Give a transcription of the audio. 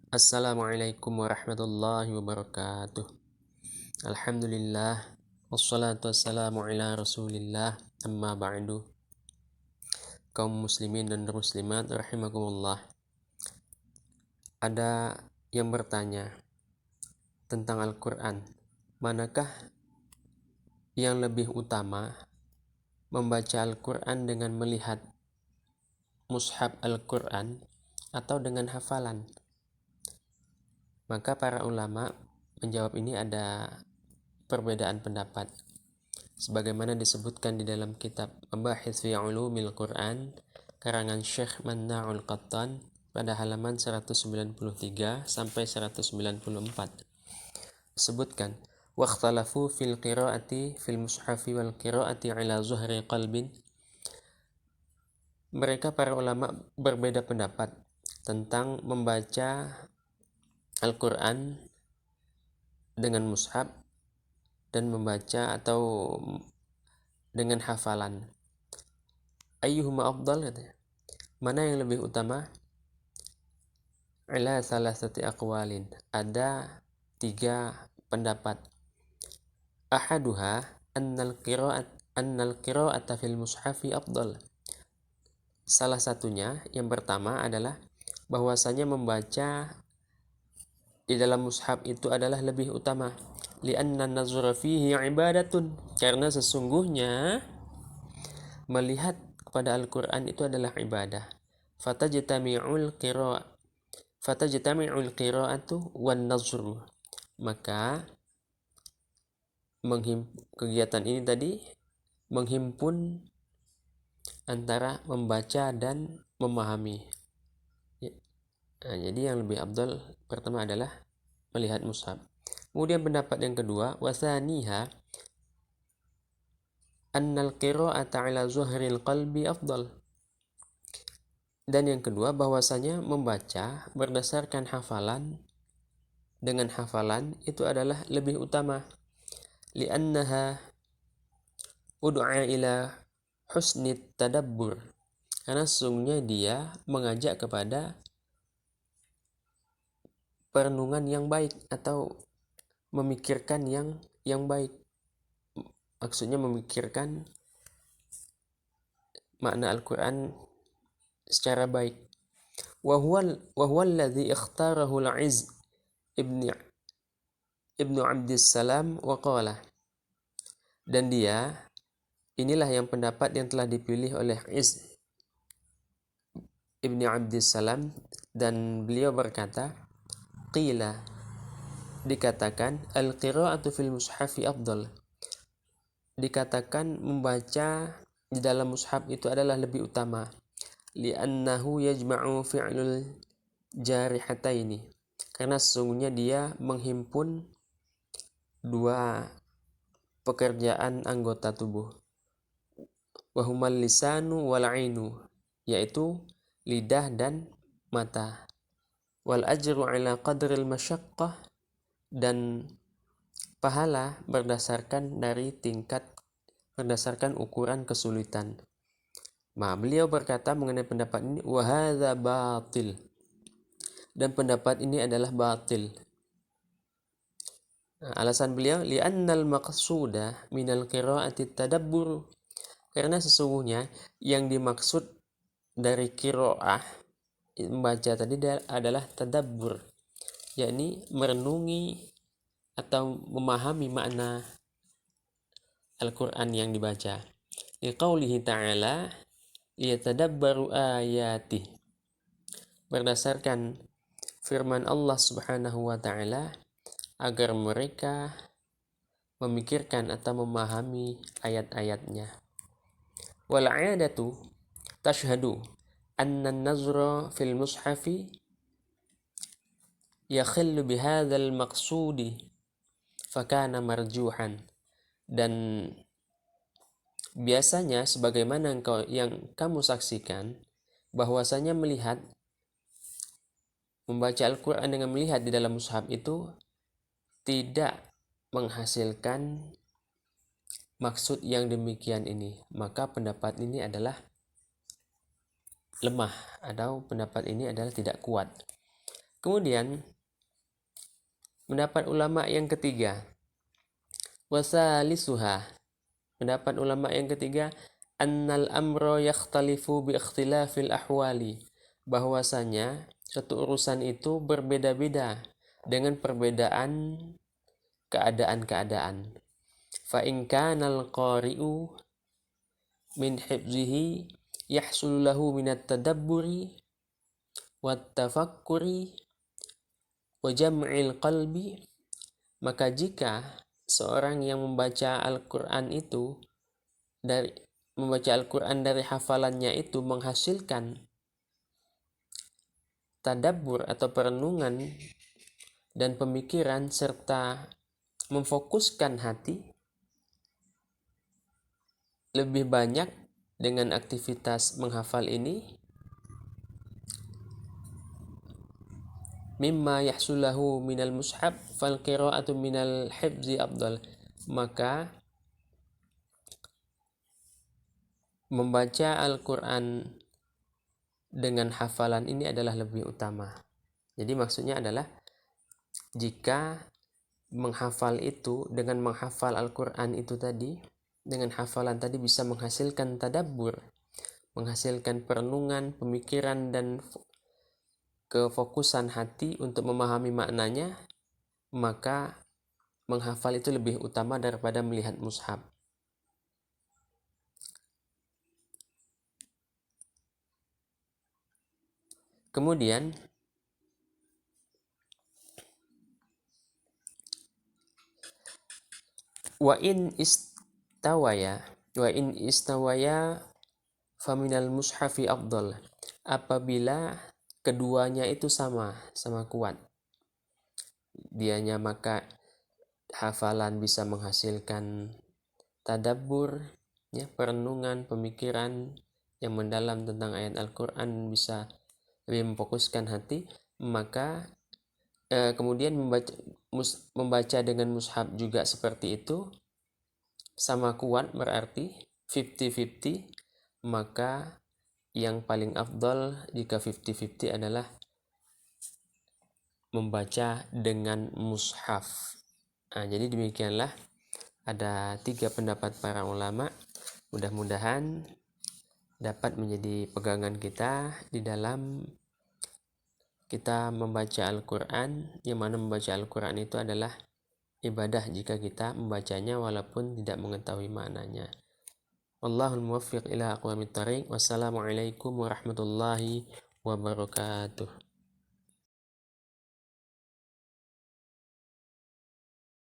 Assalamualaikum warahmatullahi wabarakatuh. Alhamdulillah. Wassalatu wassalamu ala rasulillah. Amma ba'du. Kaum muslimin dan muslimat rahimakumullah. Ada yang bertanya tentang Al-Quran. Manakah yang lebih utama, membaca Al-Quran dengan melihat mushaf Al-Quran atau dengan hafalan? Maka para ulama menjawab ini ada perbedaan pendapat. Sebagaimana disebutkan di dalam kitab Mabahits fi Ulumil Quran karangan Syekh Manna'ul Qattan pada halaman 193 sampai 194. Disebutkan waqtalafu fil qiraati fil mushafi wal qiraati ala zuhri qalbin. Mereka para ulama berbeda pendapat tentang membaca Al-Quran dengan mushaf dan membaca atau dengan hafalan. Ayyuhuma afdal, katanya. Mana yang lebih utama? Ala salasati aqwalin. Ada 3 pendapat. Ahaduha annal qira'ata fil mushafi afdal. Salah satunya, yang pertama adalah bahwasanya membaca di dalam mushaf itu adalah lebih utama. Li'anna nazra fihi ibadatun. Karena sesungguhnya melihat kepada Al-Quran itu adalah ibadah. Fatajtami'ul qira'atu wan nazru. Maka kegiatan ini tadi menghimpun antara membaca dan memahami. Jadi yang lebih afdal pertama adalah melihat mushaf. Kemudian pendapat yang kedua, wasaniha annal qira'ata ala zuhril qalbi afdal. Dan yang kedua, bahwasanya membaca berdasarkan hafalan dengan hafalan itu adalah lebih utama. Li'annaha ud'a ila husni tadabbur. Karena sesungguhnya dia mengajak kepada perenungan yang baik atau memikirkan yang baik. Maksudnya memikirkan makna Al-Quran secara baik. Wa huwa alladhi ikhtarahu al-Izz ibnu Abdissalam wa qala. Dan inilah yang pendapat yang telah dipilih oleh Izz ibnu Abdissalam, dan beliau berkata, qila, dikatakan, al-qira'atu fil mushafi afdal. Dikatakan membaca di dalam mushaf itu adalah lebih utama. Li'annahu yajma'u fi'lul jarihataini. Karena sesungguhnya dia menghimpun 2 pekerjaan anggota tubuh. Wahumal lisanu wal ainu, yaitu lidah dan mata. Wal ajru ala qadril masyaqqah, dan pahala berdasarkan ukuran kesulitan. Beliau berkata mengenai pendapat ini, wa hadza batil. Dan pendapat ini adalah batil. Alasan beliau, li'annal maqsuda minal qira'ati tadabbur. Karena sesungguhnya yang dimaksud dari qira'ah membaca tadi adalah tadabbur, yakni merenungi atau memahami makna Al-Quran yang dibaca. Liqaulihi ta'ala liyatadabbaru ayatih. Berdasarkan firman Allah Subhanahu wa ta'ala, agar mereka memikirkan atau memahami ayat-ayatnya. Wal 'adatu tashhadu anna an-nazra fil mushafi yakhillu bihadzal maqsudi fakana marjuhan. Dan biasanya sebagaimana yang kamu saksikan, bahwasanya membaca Al-Quran dengan melihat di dalam mushaf itu tidak menghasilkan maksud yang demikian ini, maka pendapat ini adalah lemah atau pendapat ini adalah tidak kuat. Kemudian pendapat ulama yang ketiga, wasalisuha, pendapat ulama yang ketiga, annal amro yakhtalifu bi ikhtilafil ahwali, bahwasanya satu urusan itu berbeda-beda dengan perbedaan keadaan-keadaan. Fa in kana al-qari'u min hifzihi yahsul lahu minat tadabburi wat tafakkuri wa jam'il qalbi, maka jika seorang yang membaca Al-Qur'an dari hafalannya itu menghasilkan tadabbur atau perenungan dan pemikiran serta memfokuskan hati lebih banyak dengan aktivitas menghafal ini, mimma yahsulahu minal mushaf fal qira'atu minal hifzi afdal, maka membaca Al-Quran dengan hafalan ini adalah lebih utama. Jadi maksudnya adalah jika menghafal itu, dengan menghafal Al-Quran itu tadi, dengan hafalan tadi bisa menghasilkan tadabbur, menghasilkan perenungan, pemikiran, dan kefokusan hati untuk memahami maknanya, maka menghafal itu lebih utama daripada melihat mushaf. Kemudian wa in istawaya faminal mushafi afdal, apabila keduanya itu sama kuat dianya, maka hafalan bisa menghasilkan tadabbur, ya, perenungan, pemikiran yang mendalam tentang ayat Al-Quran, bisa lebih memfokuskan hati, maka kemudian membaca dengan mushaf juga seperti itu, sama kuat, berarti 50-50, maka yang paling afdal jika 50-50 adalah membaca dengan mushaf. Nah, jadi demikianlah ada 3 pendapat para ulama. Mudah-mudahan dapat menjadi pegangan kita di dalam kita membaca Al-Quran, yang mana membaca Al-Quran itu adalah ibadah jika kita membacanya walaupun tidak mengetahui maknanya. Wallahul muwaffiq ila aqwamit thariq. Wassalamualaikum warahmatullahi wabarakatuh.